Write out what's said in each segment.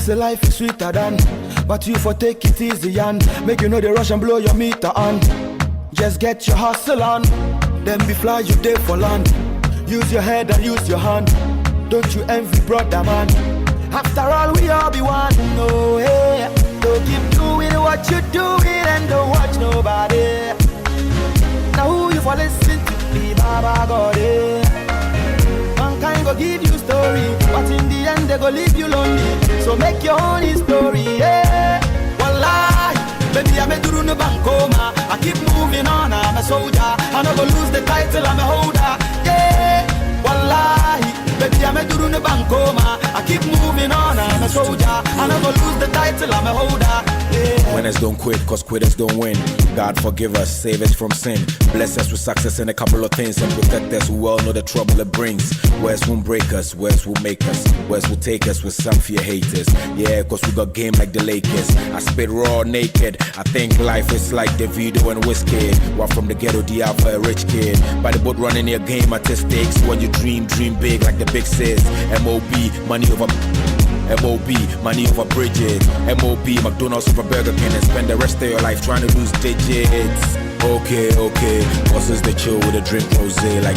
say life is sweeter than, but you for take it easy and make you know the rush and blow your meter on. Just get your hustle on, then be fly you day for land. Use your head and use your hand. Don't you envy brother man? After all we all be one. No hey, don't keep doing what you doing and don't watch nobody. Now who you for listen to me, Baba God eh? Mankind go give you story, but in the end they go leave you lonely. So make your own story, yeah. Wallahi, baby I'm a duru no bankoma. I keep moving on, I'm a soldier. I never lose the title, I'm a holder, yeah. Wallahi, baby I'm a duru no bankoma. I keep moving on, I'm a soldier. I never lose the title, I'm a holder, yeah. Winners don't quit, cause quitters don't win. God forgive us, save us from sin. Bless us with success in a couple of things and protect us. We all know the trouble it brings. Words won't break us, words will make us. Words will take us with some fear haters. Yeah, cause we got game like the Lakers. I spit raw naked. I think life is like the video and whiskey. While from the ghetto, DR for a rich kid. By the boat running your game at the stakes. When you dream big like the big sis. MOB, money over MOB, money over bridges. MOB, McDonald's over Burger King. And spend the rest of your life trying to lose digits. Okay, bosses they chill with a drink rosé. Like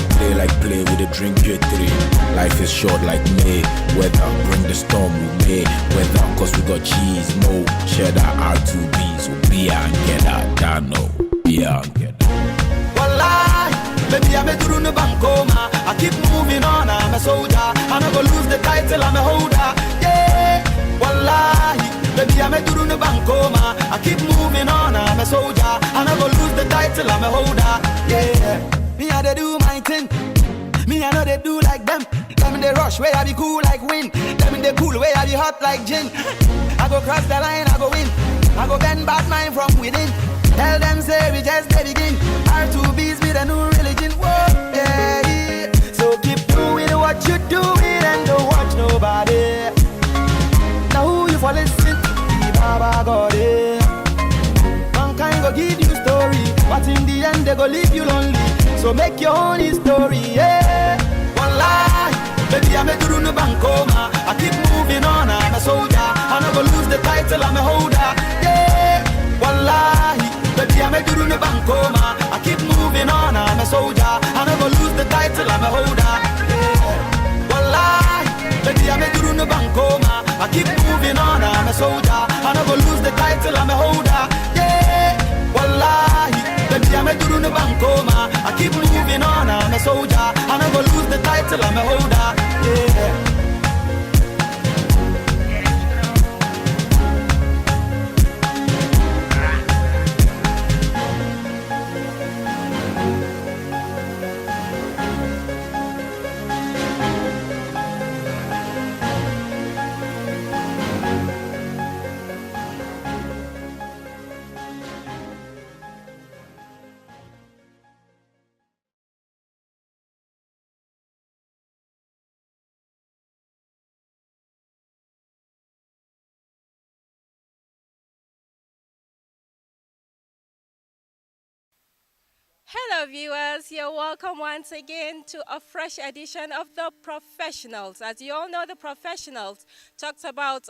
play with a drink J3. Life is short like May. Weather, bring the storm with me. Weather, cause we got cheese, mo, cheddar, R2B. So beer and get that, Dano. Beer and get that. Wallahi, baby I'm a duru no bankoma. I keep moving on, I'm a soldier. I never lose the title, I'm a holder, yeah. Wallahi, baby I'm a duru no bankoma. I keep moving on, I'm a soldier. I never lose the title, I'm a holder, yeah. Me I they do my thing. Me I know they do like them. Them in the rush where I be cool like wind. Them in the cool where I be hot like gin. I go cross the line, I go win. I go bend bad mind from within. Tell them say we just the begin. R2B's be the new religion. Whoa, yeah. So keep doing what you doing and don't watch nobody. Now who you for listen to? The Baba God eh? Mankind go give you story, but in the end they go leave you lonely. So make your own story, yeah. Wallahi, baby I'm a duru no bankoma. I keep moving on, I'm a soldier. I never lose the title, I'm a holder, yeah. Wallahi, baby I'm a duru no bankoma. I keep moving on, I'm a soldier. I never lose the title, I'm a holder, yeah. Wallahi, baby I'm a duru no bankoma. I keep moving on, I'm a soldier. I never lose the title, I'm a holder, yeah. Wallahi, baby I'm a duru no bankoma. I keep moving on, I'm a soldier. I never lose the title, I'm a holder, yeah. Hello viewers, you're welcome once again to a fresh edition of The Professionals. As you all know, The Professionals talks about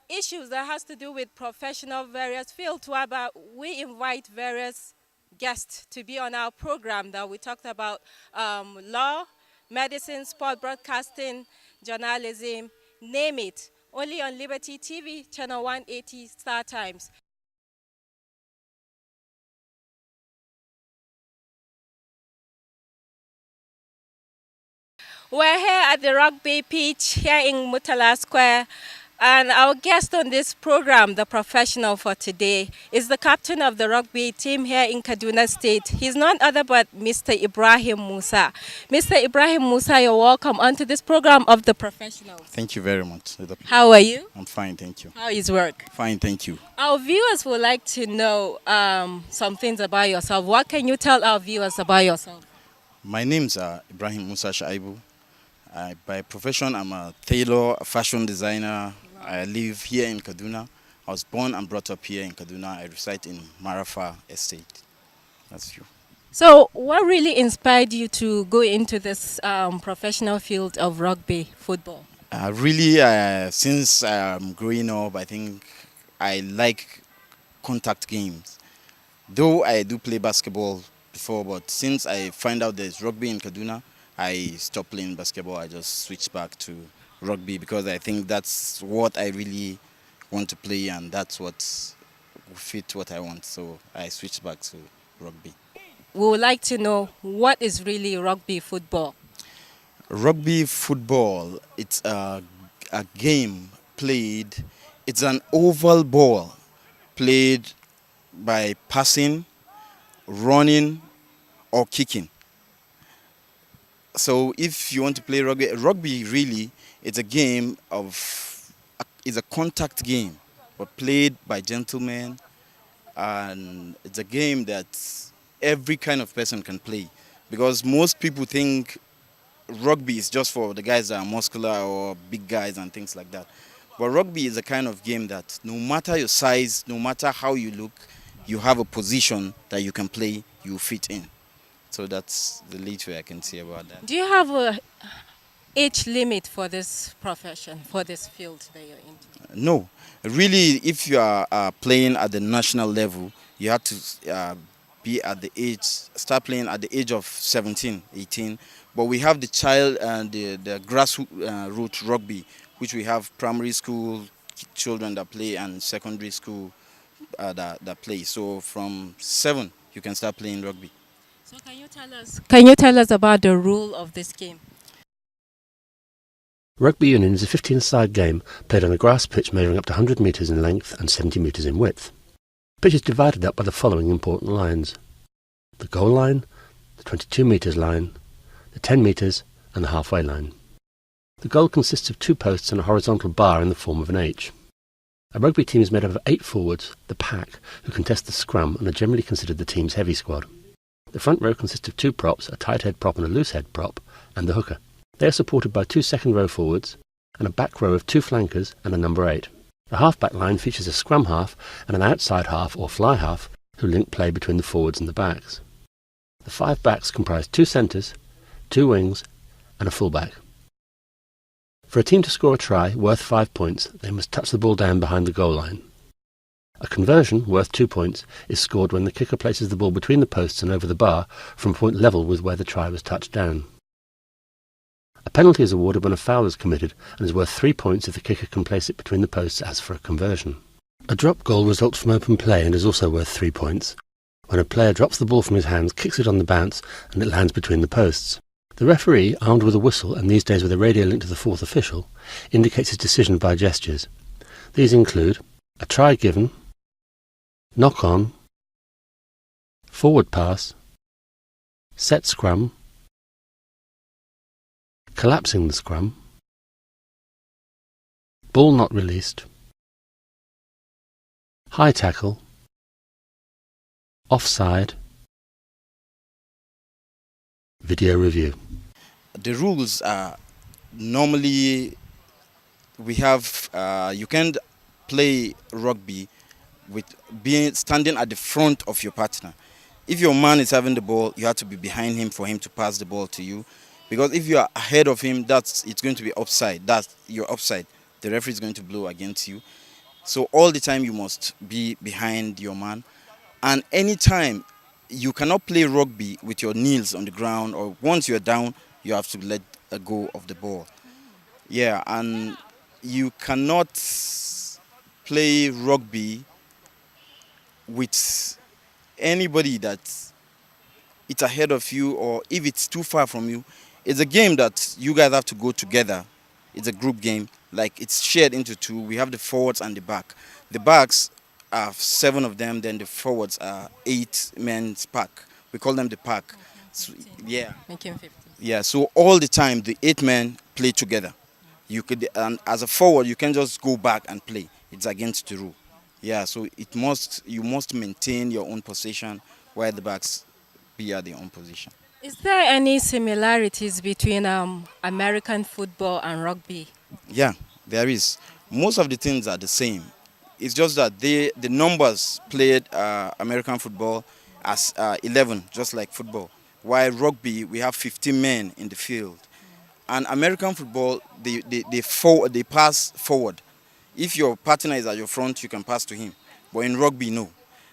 issues that has to do with professional various fields, whereby we invite various guests to be on our program that we talked about law, medicine, sport broadcasting, journalism, name it. Only on Liberty TV, channel 180 Star Times. We're here at the rugby pitch here in Murtala Square, and our guest on this program, the professional for today, is the captain of the rugby team here in Kaduna State. He's none other but Mr. Ibrahim Musa. Mr. Ibrahim Musa, you're welcome onto this program of the professionals. Thank you very much. How are you? I'm fine, thank you. How is work? Fine, thank you. Our viewers would like to know some things about yourself. What can you tell our viewers about yourself? My name's Ibrahim Musa Shaibu. By profession, I'm a tailor, a fashion designer. Wow. I live here in Kaduna. I was born and brought up here in Kaduna. I reside in Marafa Estate. That's true. So what really inspired you to go into this professional field of rugby football? Really, since I'm growing up, I think I like contact games. Though I do play basketball before, but since I find out there's rugby in Kaduna, I stopped playing basketball. I just switched back to rugby because I think that's what I really want to play and that's what fit what I want. So I switched back to rugby. We would like to know what is really rugby football. Rugby football, it's a game played, it's an oval ball played by passing, running, or kicking. So if you want to play rugby, rugby really, it's a game of, it's a contact game, but played by gentlemen, and it's a game that every kind of person can play. Because most people think rugby is just for the guys that are muscular or big guys and things like that. But rugby is a kind of game that no matter your size, no matter how you look, you have a position that you can play, you fit in. So that's the little I can say about that. Do you have a age limit for this profession, for this field that you're into? No, really, if you are playing at the national level, you have to be at the age, start playing at the age of 17, 18. But we have the child and the grassroots rugby, which we have primary school children that play and secondary school that play. So from 7, you can start playing rugby. So can you tell us about the rule of this game? Rugby union is a 15-a-side game played on a grass pitch measuring up to 100 metres in length and 70 metres in width. The pitch is divided up by the following important lines: the goal line, the 22 metres line, the 10 metres and the halfway line. The goal consists of 2 posts and a horizontal bar in the form of an H. A rugby team is made up of 8 forwards, the pack, who contest the scrum and are generally considered the team's heavy squad. The front row consists of 2 props, a tight head prop and a loose head prop, and the hooker. They are supported by 2 second row forwards and a back row of 2 flankers and a number 8. The half-back line features a scrum half and an outside half or fly half who link play between the forwards and the backs. The 5 backs comprise 2 centres, 2 wings and a full-back. For a team to score a try worth 5 points, they must touch the ball down behind the goal line. A conversion, worth 2 points, is scored when the kicker places the ball between the posts and over the bar from a point level with where the try was touched down. A penalty is awarded when a foul is committed and is worth 3 points if the kicker can place it between the posts as for a conversion. A drop goal results from open play and is also worth 3 points. When a player drops the ball from his hands, kicks it on the bounce, and it lands between the posts. The referee, armed with a whistle and these days with a radio link to the 4th official, indicates his decision by gestures. These include a try given, knock on, forward pass, set scrum, collapsing the scrum, ball not released, high tackle, offside, video review. The rules are normally we have you can't play rugby with being standing at the front of your partner. If your man is having the ball, you have to be behind him for him to pass the ball to you. Because if you are ahead of him, it's going to be offside. You're offside. The referee is going to blow against you. So all the time you must be behind your man. And anytime you cannot play rugby with your knees on the ground, or once you're down, you have to let go of the ball. Yeah, and you cannot play rugby with anybody that's ahead of you, or if it's too far from you. It's a game that you guys have to go together. It's a group game. Like, it's shared into 2. We have the forwards and the back. The backs are 7 of them, then the forwards are 8 men's pack. We call them the pack. So, yeah. Making 50. Yeah, so all the time the 8 men play together. You could, and as a forward, you can just go back and play. It's against the rule. Yeah, so you must maintain your own position while the backs be at their own position. Is there any similarities between American football and rugby? Yeah, there is. Most of the things are the same. It's just that the numbers played American football as 11, just like football. While rugby, we have 15 men in the field. And American football, they pass forward. If your partner is at your front, you can pass to him. But in rugby, no.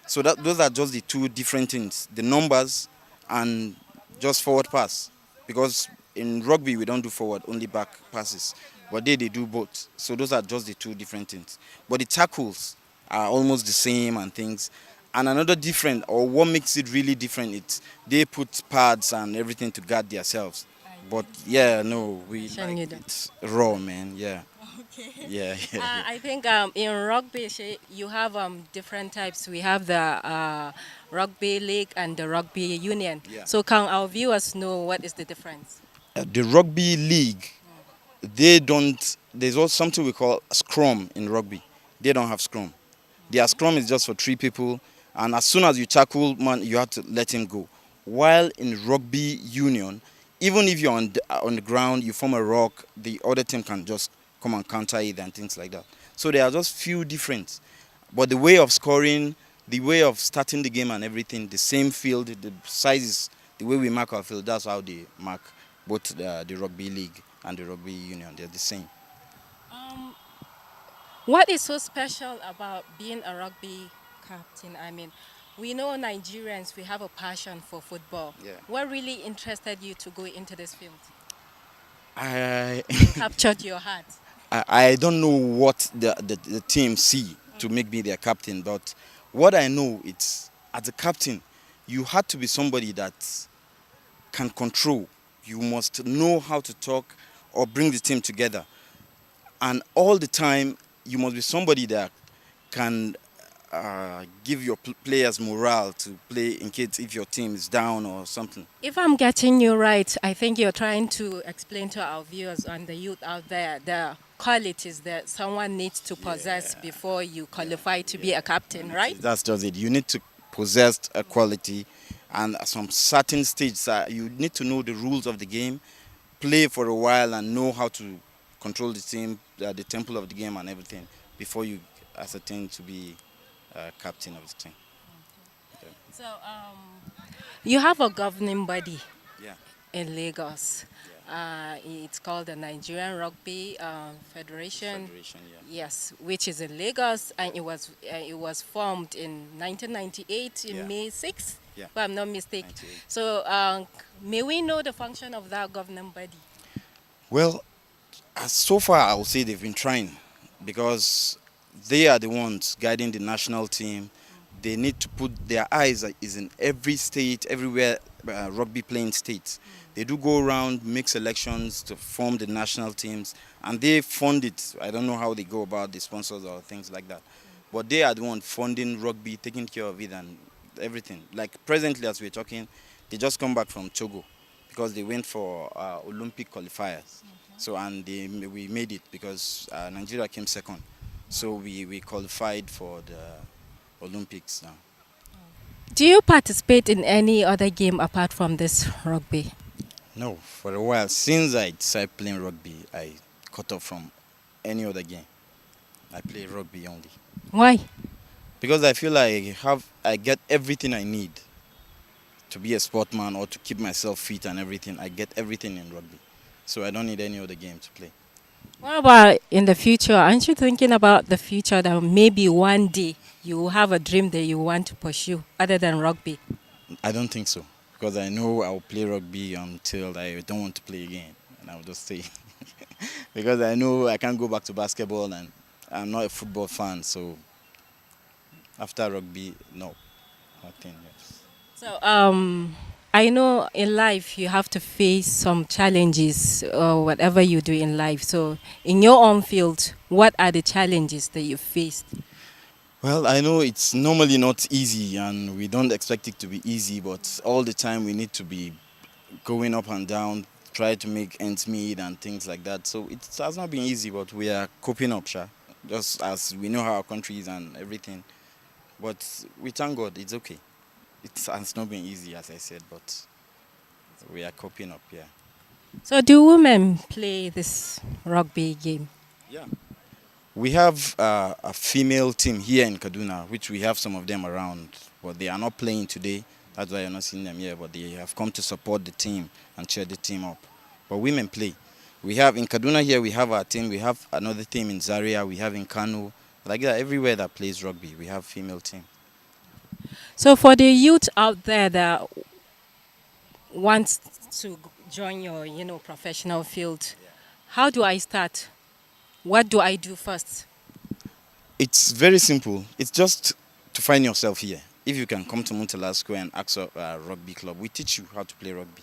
So those are just the two different things: the numbers and just forward pass. Because in rugby we don't do forward, only back passes. But they do both. So those are just the two different things. But the tackles are almost the same and things. And another different, or what makes it really different, it's they put pads and everything to guard themselves. But yeah, no, we like it's raw, man. Yeah. Okay. Yeah, yeah. I think in rugby, you have different types. We have the rugby league and the rugby union. Yeah. So can our viewers know what is the difference? The rugby league, they don't. There's also something we call scrum in rugby. They don't have scrum. Their scrum is just for 3 people, and as soon as you tackle man, you have to let him go. While in rugby union, even if you're on the ground, you form a rock, the other team can just come and counter it and things like that. So there are just few different. But the way of scoring, the way of starting the game and everything, the same field, the sizes, the way we mark our field, that's how they mark both the rugby league and the rugby union. They're the same. What is so special about being a rugby captain? I mean, we know Nigerians, we have a passion for football. Yeah. What really interested you to go into this field? I Captured your heart? I don't know what the team see to make me their captain, but what I know, it's as a captain, you had to be somebody that can control. You must know how to talk or bring the team together. And all the time, you must be somebody that can give your players morale to play in case if your team is down or something. If I'm getting you right, I think you're trying to explain to our viewers and the youth out there the qualities that someone needs to possess before you qualify to be a captain, right? That's just it. You need to possess a quality, and at some certain stage, you need to know the rules of the game, play for a while, and know how to control the team, the tempo of the game, and everything before you ascertain to be captain of the team. Okay. So you have a governing body Yeah. in Lagos. It's called the Nigerian Rugby Federation. Federation, yeah. Yes, which is in Lagos, and it was formed in 1998 in May 6th, Yeah. if I'm not mistaken. 98. So may we know the function of that governing body? Well, so far I would say they've been trying, because they are the ones guiding the national team. They need to put their eyes is in every state, everywhere rugby playing states. They do go around, make selections to form the national teams, and they fund it. I don't know how they go about the sponsors or things like that. But they are the ones funding rugby, taking care of it and everything. Like presently as we're talking, they just come back from Togo because they went for Olympic qualifiers. So, and we made it because Nigeria came second. So we qualified for the Olympics now. Do you participate in any other game apart from this rugby? No, for a while. Since I started playing rugby, I cut off from any other game. I play rugby only. Why? Because I feel like I get everything I need to be a sportsman or to keep myself fit and everything. I get everything in rugby. So I don't need any other game to play. What about in the future? Aren't you thinking about the future that maybe one day you will have a dream that you want to pursue other than rugby? I don't think so. Because I know I'll play rugby until I don't want to play again. And I'll just stay. Because I know I can't go back to basketball and I'm not a football fan. So after rugby, no. Nothing else. So I know in life you have to face some challenges or whatever you do in life. So in your own field, what are the challenges that you faced? Well, I know it's normally not easy and we don't expect it to be easy, but all the time we need to be going up and down, try to make ends meet and things like that. So it has not been easy, but we are coping up, just as we know how our country is and everything. But we thank God, it's okay. It has not been easy, as I said, but we are coping up, yeah. So do women play this rugby game? Yeah. We have a female team here in Kaduna, which we have some of them around, but they are not playing today. That's why you're not seeing them here, but they have come to support the team and cheer the team up. But women play. We have in Kaduna here, we have our team. We have another team in Zaria. We have in Kano. Like that, everywhere that plays rugby, we have female team. So for the youth out there that wants to join your, professional field, how do I start? What do I do first? It's very simple. It's just to find yourself here. If you can come to Muntala Square and ask a rugby club, we teach you how to play rugby.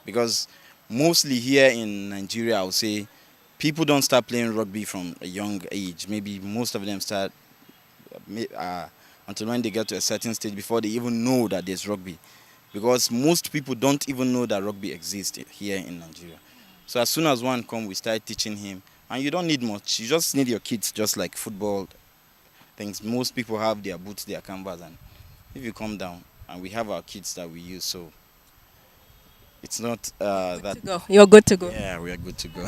Because mostly here in Nigeria, I would say, people don't start playing rugby from a young age. Maybe most of them start until when they get to a certain stage before they even know that there's rugby. Because most people don't even know that rugby exists here in Nigeria. So as soon as one comes, we start teaching him. And you don't need much. You just need your kids, just like football things. Most people have their boots, their canvas, and if you come down, and we have our kids that we use, so it's not that. To go. You're good to go. Yeah, we are good to go.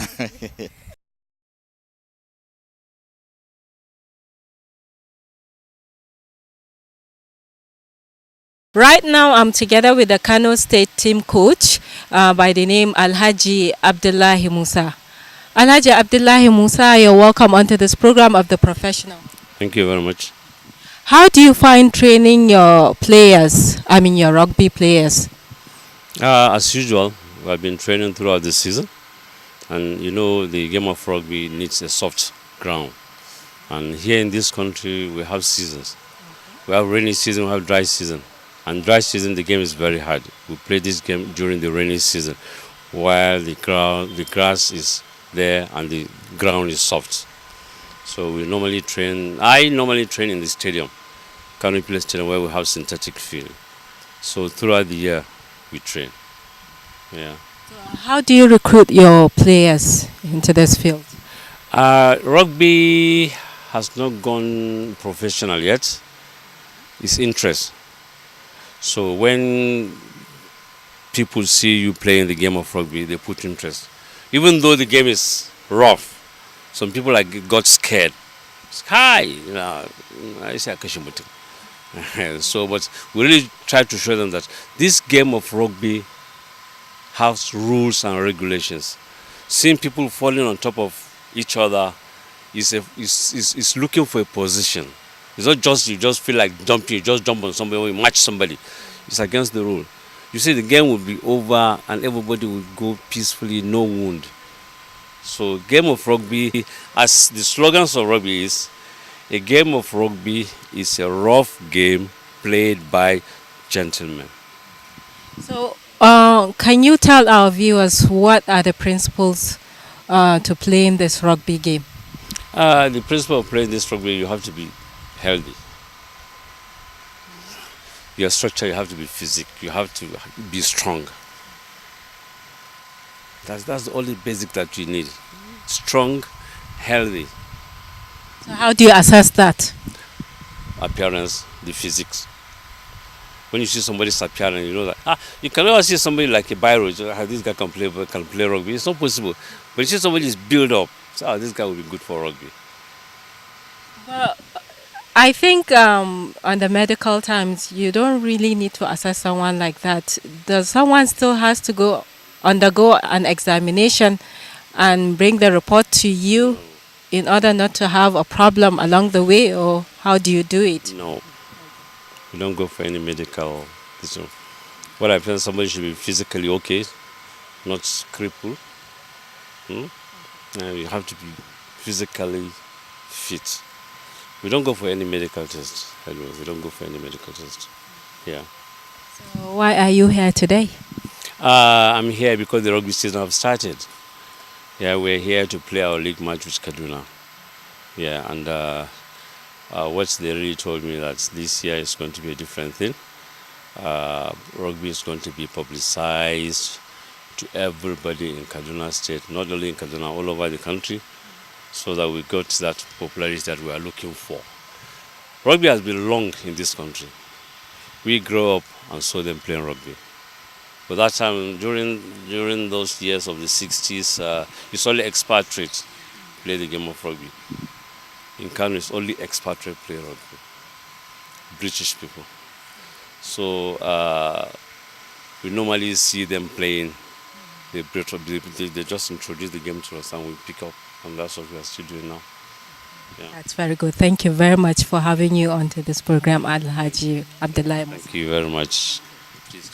Right now, I'm together with the Kano State team coach by the name Alhaji Abdullahi Musa. Alhaji Abdullahi Musa, you're welcome onto this program of The Professional. Thank you very much. How do you find training your players, your rugby players? As usual, I've been training throughout the season. And the game of rugby needs a soft ground. And here in this country, we have seasons. We have rainy season, we have dry season. And dry season, the game is very hard. We play this game during the rainy season, while the grass is there and the ground is soft. So I normally train in the stadium, Kano Place Stadium, where we have synthetic field. So throughout the year, we train. Yeah. How do you recruit your players into this field? Rugby has not gone professional yet. It's interest. So when people see you playing the game of rugby, they put interest. Even though the game is rough, some people got scared. Hi, I say so, but we really try to show them that this game of rugby has rules and regulations. Seeing people falling on top of each other is looking for a position. It's not just you just feel like jumping, you just jump on somebody or you match somebody. It's against the rule. You see, the game will be over and everybody will go peacefully, no wound. So game of rugby, as the slogans of rugby is, a game of rugby is a rough game played by gentlemen. So can you tell our viewers what are the principles to playing this rugby game? The principle of playing this rugby, you have to be healthy. Your structure, you have to be physical. You have to be strong. That's the only basic that you need. Strong, healthy. So how do you assess that? Appearance, the physics. When you see somebody's appearance, you know that you can never see somebody like a biro. This guy can play rugby. It's not possible. But you see somebody is built up. So this guy will be good for rugby. But I think on the medical terms, you don't really need to assess someone like that. Does someone still has to undergo an examination and bring the report to you in order not to have a problem along the way, or how do you do it? No, you don't go for any medical. What I feel, somebody should be physically okay, not crippled. And you have to be physically fit. We don't go for any medical test. Anyway, we don't go for any medical test. Yeah. So why are you here today? I'm here because the rugby season have started. Yeah, we're here to play our league match with Kaduna. Yeah, and what they really told me that this year is going to be a different thing. Rugby is going to be publicized to everybody in Kaduna State, not only in Kaduna, all over the country, so that we got that popularity that we are looking for. Rugby has been long in this country. We grew up and saw them playing rugby. But that time, during those years of the 60s, it's only expatriates play the game of rugby. In Kano, it's only expatriates play rugby. British people. So we normally see them playing they just introduced the game to us and we pick up, and that's what we are still doing now. Yeah. That's very good. Thank you very much for having you onto this program, Alhaji Abdullah. Thank you very much. Please.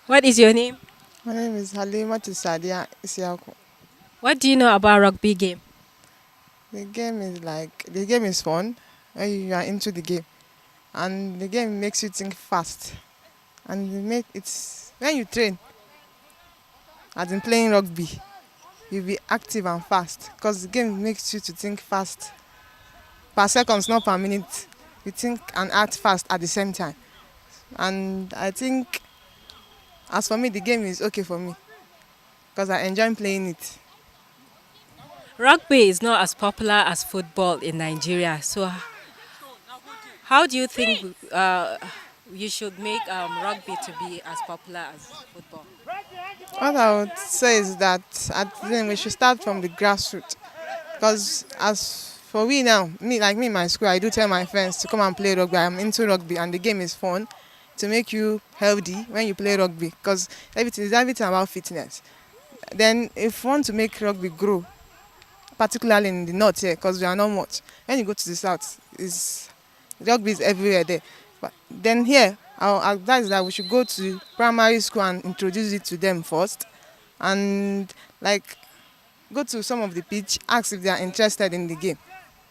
What is your name? My name is Halima Tisadia Isiako. What do you know about rugby game? The game is fun when you are into the game, and the game makes you think fast. And it's when you train, as in playing rugby, you'll be active and fast because the game makes you to think fast. Per seconds, not per minute. You think and act fast at the same time. And I think, as for me, the game is okay for me because I enjoy playing it. Rugby is not as popular as football in Nigeria. So, how do you think you should make rugby to be as popular as football? What I would say is that we should start from the grassroots. Because as for we now, me in my school, I do tell my friends to come and play rugby. I'm into rugby and the game is fun to make you healthy when you play rugby. Because everything about fitness. Then if you want to make rugby grow, particularly in the north here, because we are not much. When you go to the south, rugby is everywhere there. But then here, our advice is that we should go to primary school and introduce it to them first, and go to some of the pitch, ask if they are interested in the game.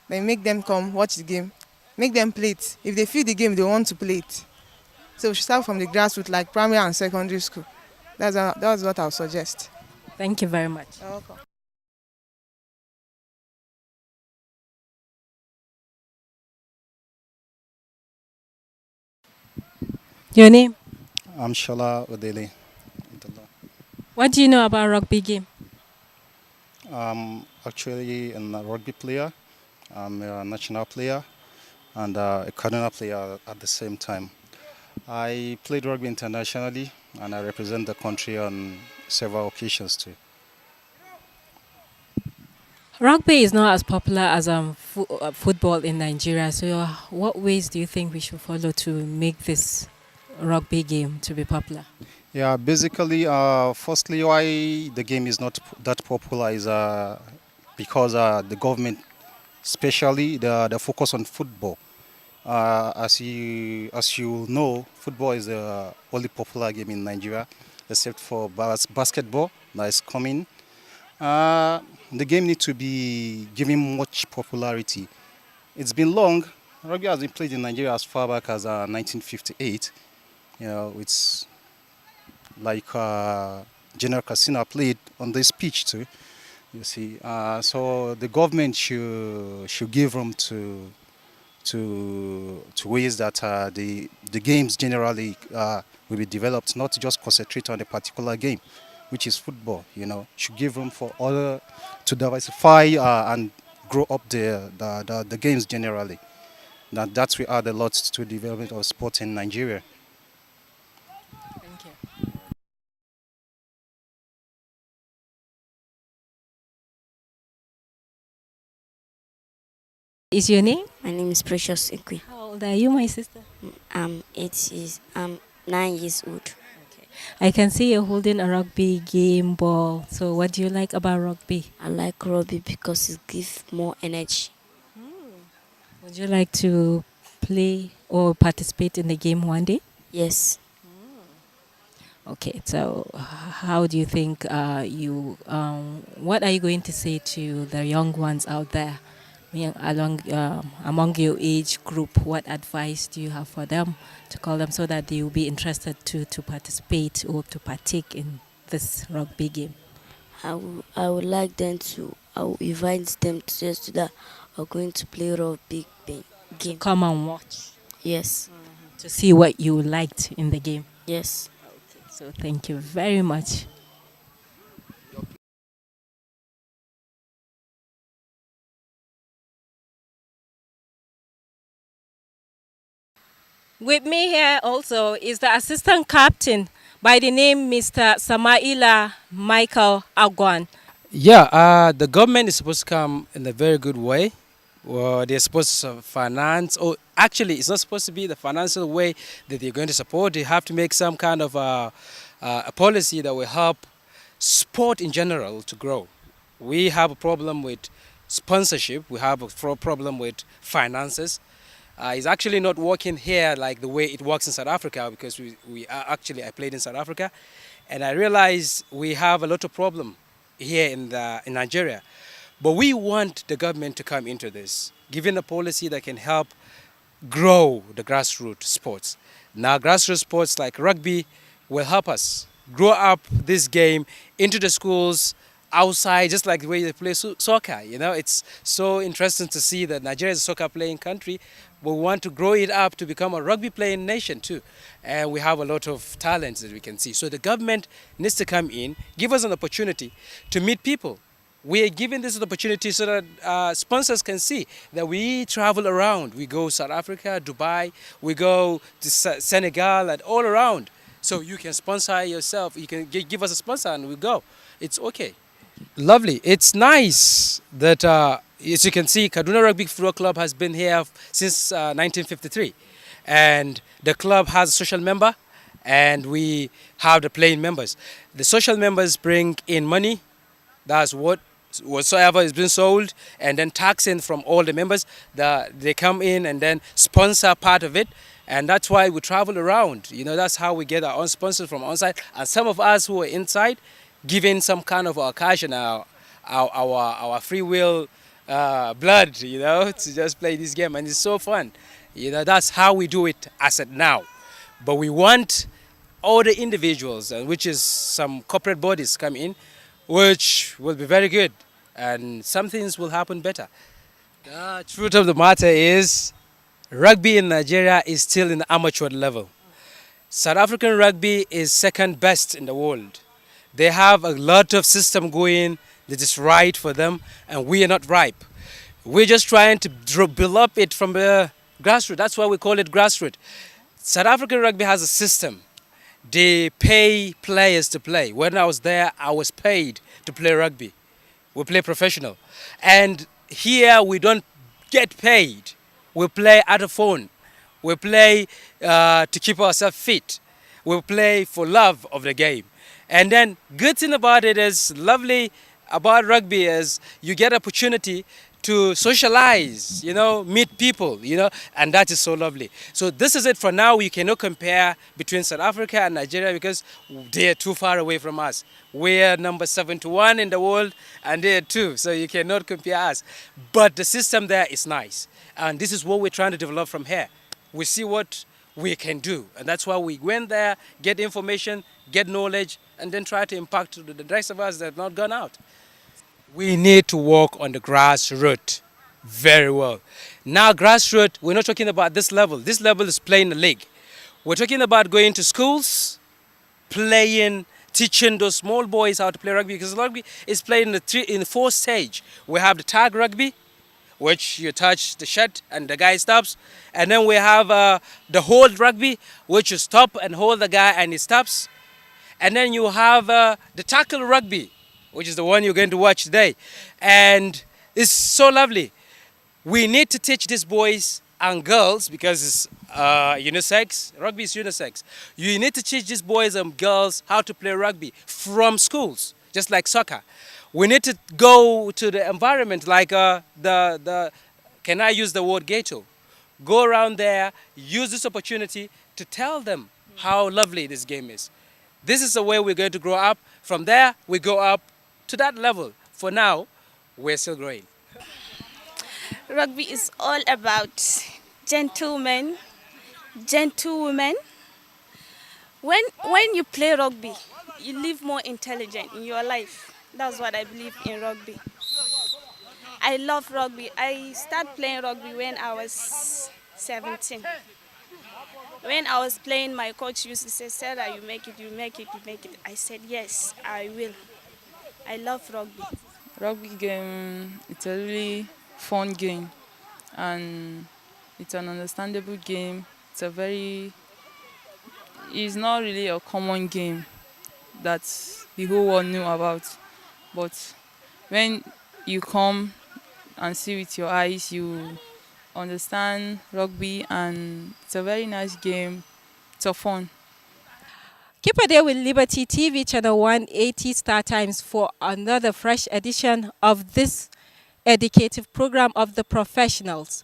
Then make them come watch the game, make them play it. If they feel the game, they want to play it. So we should start from the grassroots, like primary and secondary school. That's what I'll suggest. Thank you very much. You're welcome. Your name? I'm Shala Odele. What do you know about rugby game? I'm actually a rugby player. I'm a national player and a Kaduna player at the same time. I played rugby internationally and I represent the country on several occasions too. Rugby is not as popular as football in Nigeria. So, what ways do you think we should follow to make this rugby game to be popular? Yeah, basically, firstly, why the game is not that popular is because the government, especially the focus on football. As you know, football is the only popular game in Nigeria, except for basketball that is coming. The game needs to be given much popularity. It's been long. Rugby has been played in Nigeria as far back as 1958. You know, it's like General Katsina played on this pitch too. You see, so the government should give room to ways that the games generally will be developed, not just concentrate on a particular game, which is football. You know, should give room for other to diversify and grow up the games generally. That will add a lot to the development of sport in Nigeria. Thank you. Is your name? My name is Precious Ikwi. How old are you, my sister? I'm 9 years old. Okay. I can see you're holding a rugby game ball. So, what do you like about rugby? I like rugby because it gives more energy. Would you like to play or participate in the game one day? Yes. Okay, so how do you think what are you going to say to the young ones out there among your age group? What advice do you have for them to call them so that they will be interested to participate or to partake in this rugby game? I would like them to, I will invite them to just that are going to play rugby game. Come and watch Yes. to see what you liked in the game. Yes. So thank you very much. With me here also is the assistant captain by the name Mr. Samaila Michael Agwan. Yeah, the government is supposed to come in a very good way Well, they're supposed to finance, or actually, it's not supposed to be the financial way that they're going to support. They have to make some kind of a policy that will help sport in general to grow. We have a problem with sponsorship. We have a problem with finances. It's actually not working here like the way it works in South Africa, because I played in South Africa, and I realized we have a lot of problem here in Nigeria. But we want the government to come into this, giving a policy that can help grow the grassroots sports. Now, grassroots sports like rugby will help us grow up this game into the schools, outside, just like the way they play soccer. You know, it's so interesting to see that Nigeria is a soccer playing country, but we want to grow it up to become a rugby playing nation too. And we have a lot of talents that we can see. So the government needs to come in, give us an opportunity to meet people. We are given this opportunity so that sponsors can see that we travel around. We go South Africa, Dubai, we go to Senegal, and all around. So you can sponsor yourself, you can give us a sponsor and we go. It's okay. Lovely. It's nice that, as you can see, Kaduna Rugby Football Club has been here since 1953. And the club has a social member, and we have the playing members. The social members bring in money. That's whatsoever is being sold, and then taxing from all the members. They come in and then sponsor part of it. And that's why we travel around. You know, that's how we get our own sponsors from outside. And some of us who are inside, giving some kind of our cash and our free will blood, you know, to just play this game. And it's so fun. You know, that's how we do it as of now. But we want all the individuals, which is some corporate bodies come in, which will be very good. And some things will happen better. The truth of the matter is, rugby in Nigeria is still in the amateur level. South African rugby is second best in the world. They have a lot of system going that is right for them, and we are not ripe. We're just trying to build up it from the grassroots. That's why we call it grassroots. South African rugby has a system. They pay players to play. When I was there, I was paid to play rugby. We play professional. And here we don't get paid. We play at a phone. We play to keep ourselves fit. We play for love of the game. And then good thing about it is, lovely about rugby is you get opportunity to socialize, you know, meet people, you know, and that is so lovely. So this is it for now. You cannot compare between South Africa and Nigeria because they are too far away from us. We're number 71 in the world and they are 2, so you cannot compare us. But the system there is nice. And this is what we're trying to develop from here. We see what we can do. And that's why we went there, get information, get knowledge, and then try to impact the rest of us that have not gone out. We need to work on the grassroots very well. Now grassroots, we're not talking about this level. This level is playing the league. We're talking about going to schools, playing, teaching those small boys how to play rugby, because rugby is played in the 4 stage. We have the tag rugby, which you touch the shot and the guy stops. And then we have the hold rugby, which you stop and hold the guy and he stops. And then you have the tackle rugby, which is the one you're going to watch today. And it's so lovely. We need to teach these boys and girls, because it's unisex, rugby is unisex. You need to teach these boys and girls how to play rugby from schools, just like soccer. We need to go to the environment like can I use the word ghetto? Go around there, use this opportunity to tell them how lovely this game is. This is the way we're going to grow up. From there, we go up to that level. For now, we're still growing. Rugby is all about gentlemen, gentlewomen. When you play rugby, you live more intelligent in your life. That's what I believe in rugby. I love rugby. I started playing rugby when I was 17. When I was playing, my coach used to say, Sarah, you make it, you make it, you make it. I said, yes, I will. I love rugby. Rugby game, it's a really fun game, and it's an understandable game. It's not really a common game that the whole world knew about. But when you come and see with your eyes, you understand rugby, and it's a very nice game. It's a fun. Keep a day with Liberty TV channel 180 Star Times for another fresh edition of this educative program of the professionals.